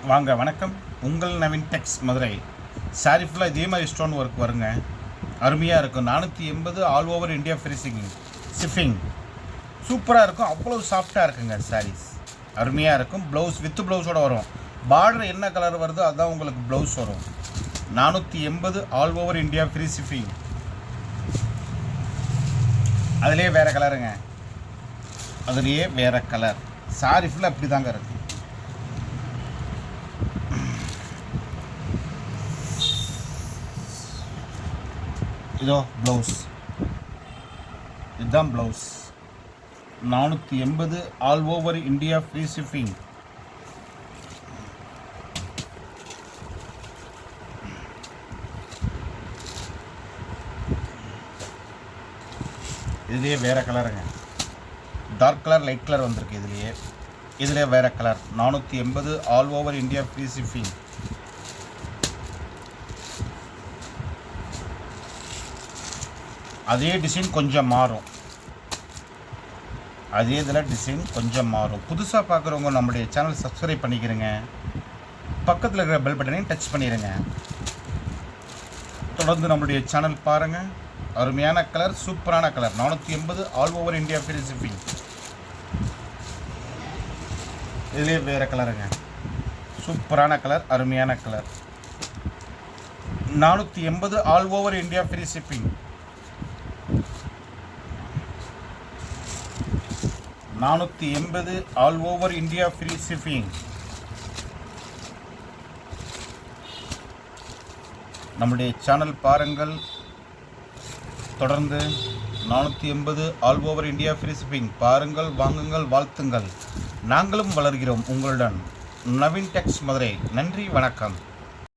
வாங்க வணக்கம். உங்கள் நவீன் டெக்ஸ் மதுரை. சாரி ஃபுல்லாக இதே மாதிரி ஸ்டோன் ஒர்க் வருங்க. அருமையாக இருக்கும். 480 all over India free shipping. சூப்பராக இருக்கும். அவ்வளோ சாஃப்டாக இருக்குங்க. சாரீஸ் அருமையாக இருக்கும். ப்ளவுஸ் வித் ப்ளவுஸோடு வரும். பார்டர் என்ன கலர் வருதோ அதுதான் உங்களுக்கு ப்ளவுஸ் வரும். 480 all over India free shipping. அதுலேயே வேறு கலருங்க. அதுலேயே வேறு கலர். சாரி ஃபுல்லாக அப்படி தாங்க இருக்கும். இதோ ப்ளவுஸ், இதுதான் blouse. 480 all over India free shipping. இதுலேயே வேறு கலருங்க. டார்க் கலர் லைட் கலர் வந்திருக்கு. இதுலேயே வேறு colour. 480 all over India free shipping. அதே டிசைன் கொஞ்சம் மாறும். அதே இதில் டிசைன் கொஞ்சம் மாறும். புதுசாக பார்க்குறவங்க நம்மளுடைய சேனல் சப்ஸ்கிரைப் பண்ணிக்கிறேங்க. பக்கத்தில் இருக்கிற பெல் பட்டனையும் டச் பண்ணிடுங்க. தொடர்ந்து நம்மளுடைய சேனல் பாருங்கள். அருமையான கலர், சூப்பரான colour. 480 all over India free shipping. இதுலேயே வேறு கலருங்க. சூப்பரான கலர், அருமையான colour. 480 all over India free shipping. 480 all over India free shipping. நம்முடைய சேனல் பாருங்கள். தொடர்ந்து 480 all over India free shipping பாருங்கள், வாங்குங்கள், வாழ்த்துங்கள். நாங்களும் வளர்கிறோம் உங்களுடன். நவீன் டெக்ஸ் மதுரை. நன்றி, வணக்கம்.